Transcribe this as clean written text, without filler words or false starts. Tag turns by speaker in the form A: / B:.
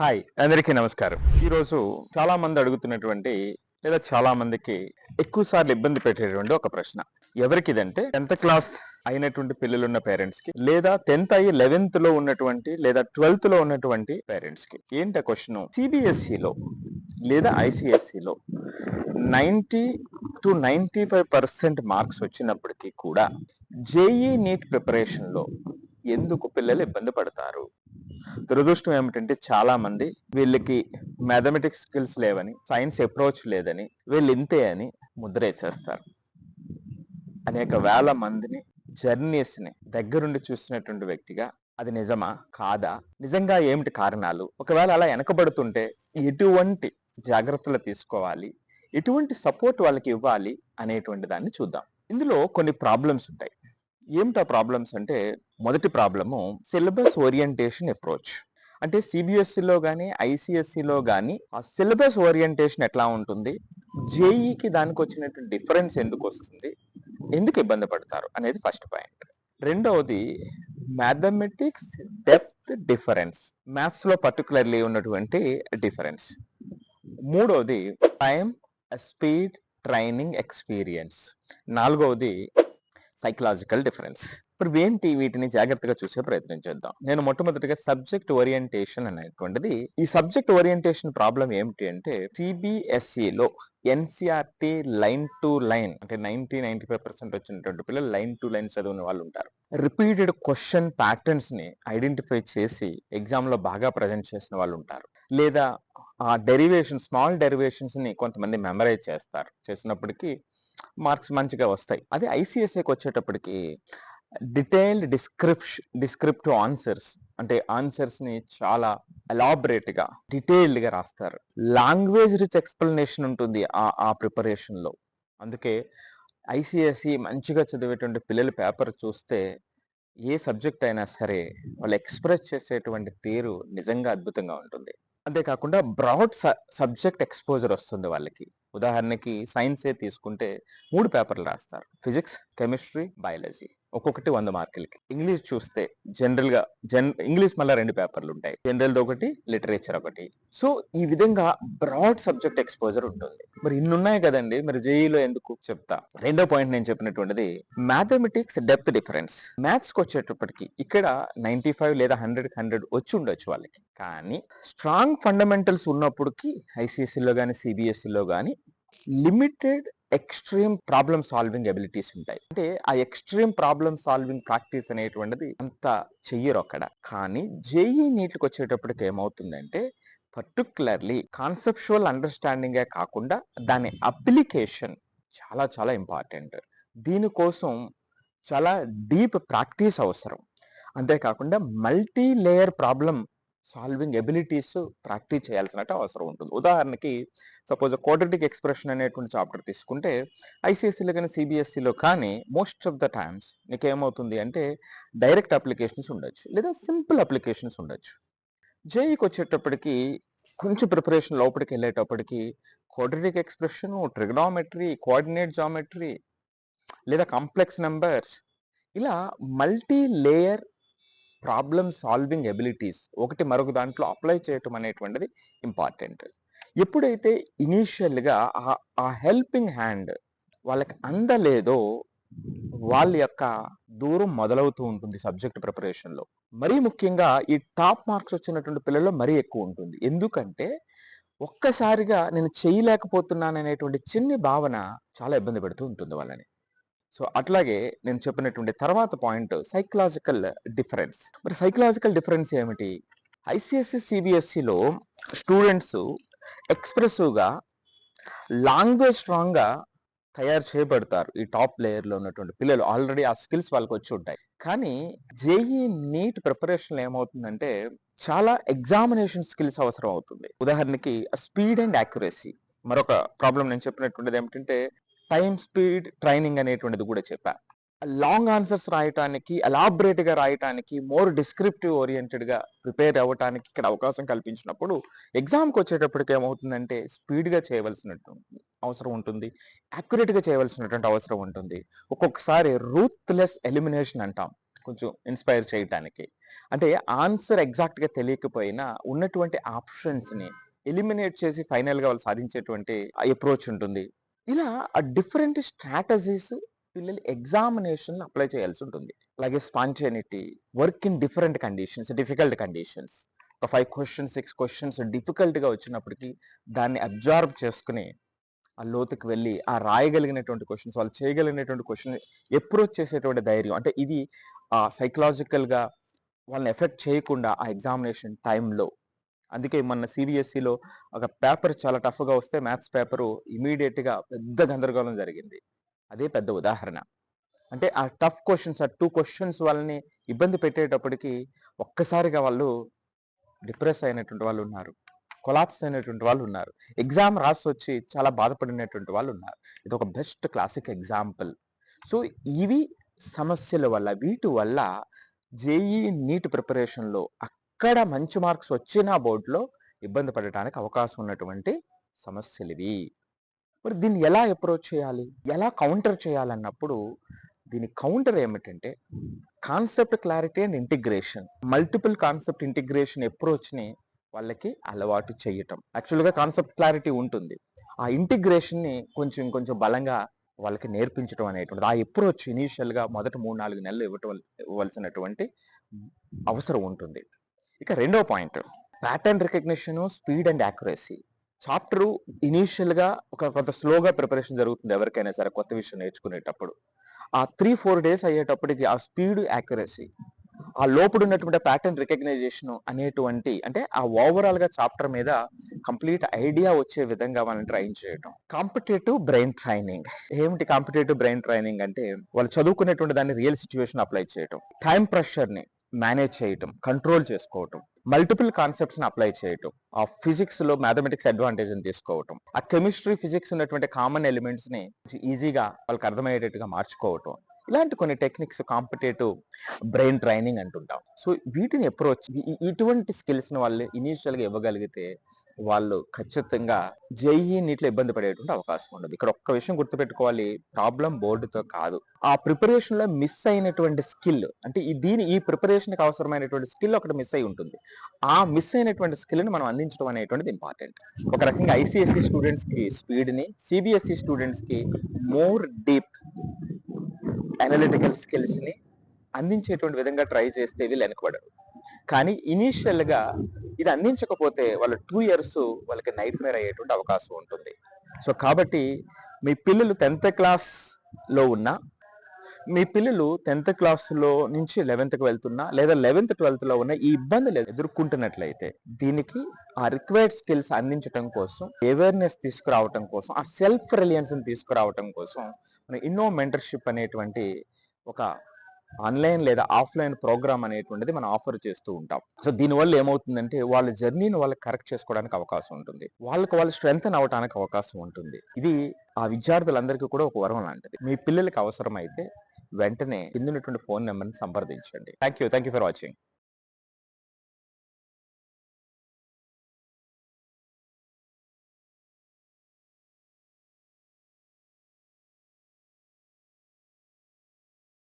A: Hi అందరికీ నమస్కారం. ఈరోజు చాలా మంది అడుగుతున్నటువంటి లేదా చాలా మందికి ఎక్కువ సార్లు ఇబ్బంది పెట్టేటువంటి ఒక ప్రశ్న. ఎవరికిదంటే 10th క్లాస్ అయినటువంటి పిల్లలున్న పేరెంట్స్ కి లేదా 10th అయ్యి 11th లో ఉన్నటువంటి లేదా 12th లో ఉన్నటువంటి పేరెంట్స్ కి. ఏంటి ఆ క్వశ్చన్? సిబిఎస్ఈలో లేదా ఐసిఎస్ఈలో 90 to 95% మార్క్స్ వచ్చినప్పటికీ కూడా జేఈ నీట్ ప్రిపరేషన్ లో ఎందుకు పిల్లలు ఇబ్బంది పడతారు? దురదృష్టం ఏమిటంటే చాలా మంది వీళ్ళకి మ్యాథమెటిక్స్ స్కిల్స్ లేవని, సైన్స్ అప్రోచ్ లేదని, వీళ్ళు ఇంతే అని ముద్ర వేసేస్తారు. అనేక వేల మందిని జర్నీస్ ని దగ్గరుండి చూసినటువంటి వ్యక్తిగా అది నిజమా కాదా, నిజంగా ఏమిటి కారణాలు, ఒకవేళ అలా వెనకబడుతుంటే ఎటువంటి జాగ్రత్తలు తీసుకోవాలి, ఎటువంటి సపోర్ట్ వాళ్ళకి ఇవ్వాలి అనేటువంటి దాన్ని చూద్దాం. ఇందులో కొన్ని ప్రాబ్లమ్స్ ఉంటాయి. ఏమిటా ప్రాబ్లమ్స్ అంటే, మొదటి ప్రాబ్లము సిలబస్ ఓరియంటేషన్ అప్రోచ్. అంటే సిబిఎస్ఈలో కానీ ఐసిఎస్ఈలో కానీ ఆ సిలబస్ ఓరియంటేషన్ ఎట్లా ఉంటుంది, జేఈకి దానికి వచ్చినటువంటి డిఫరెన్స్ ఎందుకు వస్తుంది, ఎందుకు ఇబ్బంది పడతారు అనేది ఫస్ట్ పాయింట్. రెండవది మ్యాథమెటిక్స్ డెప్త్ డిఫరెన్స్, మ్యాథ్స్ లో పర్టికులర్లీ ఉన్నటువంటి డిఫరెన్స్. మూడవది టైం స్పీడ్ ట్రైనింగ్ ఎక్స్పీరియన్స్. నాలుగవది సైకలాజికల్ డిఫరెన్స్. ఇప్పుడు ఏంటి, వీటిని జాగ్రత్తగా చూసే ప్రయత్నం చేద్దాం. నేను మొట్టమొదటిగా సబ్జెక్ట్ ఓరియంటేషన్ అనేటువంటిది, ఈ సబ్జెక్ట్ ఓరియంటేషన్ ప్రాబ్లం ఏమిటి అంటే, సిబిఎస్ఈలో ఎన్సిఆర్టి లైన్ టు లైన్ అంటే 95% వచ్చినటువంటి పిల్లలు లైన్ టు లైన్ చదివిన వాళ్ళు ఉంటారు. రిపీటెడ్ క్వశ్చన్ ప్యాటర్న్స్ ని ఐడెంటిఫై చేసి ఎగ్జామ్ లో బాగా ప్రజెంట్ చేసిన వాళ్ళు ఉంటారు. లేదా ఆ డెరివేషన్, స్మాల్ డెరివేషన్స్ ని కొంతమంది మెమరైజ్ చేసినప్పటికీ మార్క్స్ మంచిగా వస్తాయి. అదే ఐసిఎస్ఐకి వచ్చేటప్పటికి డీటెయిల్డ్ డిస్క్రిప్టివ్ ఆన్సర్స్, అంటే ఆన్సర్స్ ని చాలా ఎలాబరేట్ గా డీటెయిల్డ్ గా రాస్తారు. లాంగ్వేజ్ రిచ్ ఎక్స్ప్లెనేషన్ ఉంటుంది ఆ ప్రిపరేషన్ లో. అందుకే ఐసిఎస్ఈ మంచిగా చదివేటువంటి పిల్లల పేపర్ చూస్తే ఏ సబ్జెక్ట్ అయినా సరే వాళ్ళు ఎక్స్ప్రెస్ చేసేటువంటి తీరు నిజంగా అద్భుతంగా ఉంటుంది. అంతేకాకుండా బ్రాడ్ సబ్జెక్ట్ ఎక్స్పోజర్ వస్తుంది వాళ్ళకి. ఉదాహరణకి సైన్సే తీసుకుంటే 3 పేపర్లు రాస్తారు, ఫిజిక్స్, కెమిస్ట్రీ, బయాలజీ, ఒక్కొక్కటి 100 మార్కులకి. ఇంగ్లీష్ చూస్తే ఇంగ్లీష్ మళ్ళీ 2 పేపర్లు ఉంటాయి, జనరల్ ఒకటి, లిటరేచర్ ఒకటి. సో ఈ విధంగా బ్రాడ్ సబ్జెక్ట్ ఎక్స్పోజర్ ఉంటుంది. మరి ఇన్ని ఉన్నాయి కదండి, మరి జేఈలో ఎందుకు చెప్తా. రెండో పాయింట్ నేను చెప్పినటువంటిది మ్యాథమెటిక్స్ డెప్త్ డిఫరెన్స్. మ్యాథ్స్ కి వచ్చేటప్పటికి ఇక్కడ 95 లేదా 100 వచ్చి ఉండొచ్చు వాళ్ళకి, కానీ స్ట్రాంగ్ ఫండమెంటల్స్ ఉన్నప్పటికీ ఐసిఎస్ఈలో కానీ సిబిఎస్ఈలో కానీ limited extreme problem solving abilities ఉంటాయి. అంటే ఆ ఎక్స్ట్రీమ్ ప్రాబ్లమ్ సాల్వింగ్ ప్రాక్టీస్ అనేటువంటిది అంత చెయ్యరు అక్కడ. కానీ జేఈ నీట్కి వచ్చేటప్పటికి ఏమవుతుందంటే, పర్టికులర్లీ కాన్సెప్చువల్ అండర్స్టాండింగే కాకుండా దాని అప్లికేషన్ చాలా చాలా ఇంపార్టెంట్. దీనికోసం చాలా డీప్ ప్రాక్టీస్ అవసరం. అంతేకాకుండా multi layer problem solving abilities practice చేయాల్సిన అవసరం ఉంటుంది. ఉదాహరణకి సపోజ్ క్వాడ్రాటిక్ ఎక్స్ప్రెషన్ అనేటువంటి చాప్టర్ తీసుకుంటే ఐసిఎస్ఈలో కానీ సిబిఎస్ఈలో కానీ మోస్ట్ ఆఫ్ ద టైమ్స్ నీకు ఏమవుతుంది అంటే డైరెక్ట్ అప్లికేషన్స్ ఉండొచ్చు లేదా సింపుల్ అప్లికేషన్స్ ఉండొచ్చు. జేఈకి వచ్చేటప్పటికి కొంచెం ప్రిపరేషన్ లోపలికి వెళ్ళేటప్పటికి quadratic expression, trigonometry, coordinate geometry లేదా కాంప్లెక్స్ నెంబర్స్, ఇలా multi layer problem solving abilities ఒకటి మరొక దాంట్లో అప్లై చేయటం అనేటువంటిది ఇంపార్టెంట్. ఎప్పుడైతే ఇనీషియల్గా ఆ హెల్పింగ్ హ్యాండ్ వాళ్ళకి అందలేదో వాళ్ళ యొక్క దూరం మొదలవుతూ ఉంటుంది సబ్జెక్ట్ ప్రిపరేషన్లో. మరీ ముఖ్యంగా ఈ టాప్ మార్క్స్ వచ్చినటువంటి పిల్లల్లో మరీ ఎక్కువ ఉంటుంది. ఎందుకంటే ఒక్కసారిగా నేను చేయలేకపోతున్నాను అనేటువంటి చిన్ని భావన చాలా ఇబ్బంది పెడుతూ ఉంటుంది వాళ్ళని. సో అట్లాగే నేను చెప్పినటువంటి తర్వాత పాయింట్ సైకలాజికల్ డిఫరెన్స్. మరి సైకలాజికల్ డిఫరెన్స్ ఏమిటి? ఐసిఎస్సి సిబిఎస్ఈలో స్టూడెంట్స్ ఎక్స్ప్రెసివ్గా, లాంగ్వేజ్ స్ట్రాంగ్గా తయారు చేయబడతారు. ఈ టాప్ లేయర్లో ఉన్నటువంటి పిల్లలు ఆల్రెడీ ఆ స్కిల్స్ వాళ్ళకి వచ్చి ఉంటాయి. కానీ జేఈ నీట్ ప్రిపరేషన్ ఏమవుతుందంటే చాలా ఎగ్జామినేషన్ స్కిల్స్ అవసరం అవుతుంది. ఉదాహరణకి స్పీడ్ అండ్ యాక్యురసీ. మరొక ప్రాబ్లం నేను చెప్పినటువంటిది ఏమిటంటే టైం స్పీడ్ ట్రైనింగ్ అనేటువంటిది కూడా చెప్పా. లాంగ్ ఆన్సర్స్ రాయటానికి, ఎలాబరేట్ గా రాయటానికి, మోర్ డిస్క్రిప్టివ్ ఓరియంటెడ్ గా ప్రిపేర్ అవ్వటానికి ఇక్కడ అవకాశం కల్పించినప్పుడు ఎగ్జామ్కి వచ్చేటప్పటికి ఏమవుతుందంటే స్పీడ్ గా చేయవలసినటువంటి అవసరం ఉంటుంది, యాక్యురేట్ గా చేయవలసినటువంటి అవసరం ఉంటుంది. ఒక్కొక్కసారి రూత్లెస్ ఎలిమినేషన్ అంటాం. కొంచెం ఇన్స్పైర్ చేయటానికి. అంటే ఆన్సర్ ఎగ్జాక్ట్‌గా తెలియకపోయినా ఉన్నటువంటి ఆప్షన్స్‌ని ఎలిమినేట్ చేసి ఫైనల్‌గా వాళ్ళు సాధించేటువంటి అప్రోచ్ ఉంటుంది. ఇలా డిఫరెంట్ స్ట్రాటజీస్ పిల్లలు ఎగ్జామినేషన్‌లో అప్లై చేయాల్సి ఉంటుంది. అలాగే spontaneity, work in different conditions, difficult conditions. ఒక 5 క్వెషన్స్, 6 క్వెషన్స్ డిఫికల్ట్‌గా వచ్చినప్పటికి దాన్ని అబ్జార్బ్ చేసుకొని ఆ లోతుకి వెళ్ళి ఆ రాయగలిగినటువంటి క్వెషన్స్, వాళ్ళు చేయగలిగినటువంటి క్వెషన్ అప్రోచ్ చేసేటువంటి ధైర్యం. అంటే ఇది సైకలాజికల్‌గా వాళ్ళని ఎఫెక్ట్ చేయకుండా ఆ ఎగ్జామినేషన్ టైమ్‌లో. అందుకే మొన్న సీబీఎస్ఈలో ఒక పేపర్ చాలా టఫ్‌గా వస్తే మ్యాథ్స్ పేపరు ఇమ్మీడియేట్‌గా పెద్ద గందరగోళం జరిగింది. అదే పెద్ద ఉదాహరణ. అంటే ఆ టఫ్ క్వెషన్స్, ఆ 2 క్వెషన్స్ వాళ్ళని ఇబ్బంది పెట్టేటప్పటికి ఒక్కసారిగా వాళ్ళు డిప్రెస్ అయినటువంటి వాళ్ళున్నారు. కొలాప్స్ అయినటువంటి వాళ్ళున్నారు. ఎగ్జామ్ రాసొచ్చి చాలా బాధపడినటువంటి వాళ్ళున్నారు. ఇదొక బెస్ట్ క్లాసిక్ ఎగ్జాంపుల్. సో, ఇవి సమస్యల వల్ల, వీటి వల్ల జేఈఈ నీట్ ప్రిపరేషన్‌లో అక్కడ మంచి మార్క్స్ వచ్చినా బోర్డ్‌లో ఇబ్బంది పడటానికి అవకాశం ఉన్నటువంటి సమస్యలివి. మరి దీన్ని ఎలా అప్రోచ్ చేయాలి? ఎలా కౌంటర్ చేయాలన్నప్పుడు దీని కౌంటర్ ఏమిటంటే concept clarity and integration. Multiple concept integration అప్రోచ్‌ని వాళ్ళకి అలవాటు చేయటం. యాక్చువల్‌గా కాన్సెప్ట్ క్లారిటీ ఉంటుంది. ఆ ఇంటిగ్రేషన్‌ని కొంచెం కొంచెం బలంగా వాళ్ళకి నేర్పించడం అనేటువంటిది. ఆ అప్రోచ్ ఇనీషియల్‌గా మొదట 3, 4 నెలలు ఇవ్వాల్సినటువంటి అవసరం ఉంటుంది. ఇక రెండో point pattern recognition, speed and accuracy. Chapter ఇనీషియల్‌గా కొంత స్లోగా ప్రిపరేషన్ జరుగుతుంది ఎవరికైనా సరే కొత్త విషయం నేర్చుకునేటప్పుడు. ఆ 3, 4 డేస్ అయ్యేటప్పటికి ఆ స్పీడ్, యాక్యురసీ, ఆ లోపల ఉన్నటువంటి ప్యాటర్న్ రికగ్నైజేషన్ అనేటువంటి అంటే ఆ ఓవరాల్ గా చాప్టర్ మీద కంప్లీట్ ఐడియా వచ్చే విధంగా వాళ్ళని ట్రైన్ చేయటం. Competitive brain training. ఏమిటి కాంపిటేటివ్ బ్రెయిన్ ట్రైనింగ్ అంటే వాళ్ళు చదువుకునేటువంటి దాన్ని రియల్ సిచ్యువేషన్ అప్లై చేయటం, టైం ప్రెషర్ ని మేనేజ్ చేయటం, కంట్రోల్ చేసుకోవటం, మల్టిపుల్ కాన్సెప్ట్స్ ని అప్లై చేయటం, ఆ ఫిజిక్స్ లో మ్యాథమెటిక్స్ అడ్వాంటేజ్ ని తీసుకోవటం, ఆ కెమిస్ట్రీ ఫిజిక్స్ ఉన్నటువంటి కామన్ ఎలిమెంట్స్ ని ఈజీగా వాళ్ళకి అర్థమయ్యేటట్టుగా మార్చుకోవటం. ఇలాంటి కొన్ని టెక్నిక్స్ కాంపిటేటివ్ బ్రెయిన్ ట్రైనింగ్ అంటుంటాం. సో వీటిని అప్రోచ్ ఇటువంటి స్కిల్స్ ని వాళ్ళు ఇనీషియల్ గా ఇవ్వగలిగితే వాళ్ళు ఖచ్చితంగా జేఈఈ నీటిలో ఇబ్బంది పడేటువంటి అవకాశం ఉండదు. ఇక్కడ ఒక్క విషయం గుర్తుపెట్టుకోవాలి, ప్రాబ్లం బోర్డుతో కాదు, ఆ ప్రిపరేషన్ లో మిస్ అయినటువంటి స్కిల్. అంటే ఈ ప్రిపరేషన్ కి అవసరమైనటువంటి స్కిల్ ఒకటి మిస్ అయి ఉంటుంది. ఆ మిస్ అయినటువంటి స్కిల్ ని మనం అందించడం అనేటువంటిది ఇంపార్టెంట్. ఒక రకంగా ఐసిఎస్సి స్టూడెంట్స్ కి స్పీడ్ ని, సిబిఎస్ఈ స్టూడెంట్స్ కి మోర్ డీప్ అనలిటికల్ స్కిల్స్ ని అందించేటువంటి విధంగా ట్రై చేస్తే వీళ్ళు వెనకబడరు. కానీ ఇనీషియల్ గా ఇది అందించకపోతే వాళ్ళ 2 ఇయర్స్ వాళ్ళకి నైట్ మేర్ అయ్యేటువంటి అవకాశం ఉంటుంది. సో కాబట్టి మీ పిల్లలు 10th క్లాస్ లో ఉన్నా, మీ పిల్లలు 10th క్లాస్ లో నుంచి 11th కి వెళ్తున్నా, లేదా 11th 12th లో ఉన్న ఈ ఇబ్బందులు ఎదుర్కొంటున్నట్లయితే దీనికి ఆ రిక్వైర్డ్ స్కిల్స్ అందించడం కోసం, అవేర్నెస్ తీసుకురావటం కోసం, ఆ సెల్ఫ్ రిలయన్స్ తీసుకురావటం కోసం మన ఇన్నో మెంటర్షిప్ అనేటువంటి ఒక ఆన్లైన్ లేదా ఆఫ్లైన్ ప్రోగ్రామ్ అనేటువంటిది మనం ఆఫర్ చేస్తూ ఉంటాం. సో దీనివల్ల ఏమవుతుందంటే వాళ్ళ జర్నీని వాళ్ళకి కరెక్ట్ చేసుకోవడానికి అవకాశం ఉంటుంది, వాళ్ళు స్ట్రెంగ్తన్ అవడానికి అవకాశం ఉంటుంది. ఇది ఆ విద్యార్థులందరికీ కూడా ఒక వరం లాంటిది. మీ పిల్లలకి అవసరమైతే వెంటనే కింద ఉన్నటువంటి ఫోన్ నెంబర్ని సంప్రదించండి. Thank you for watching.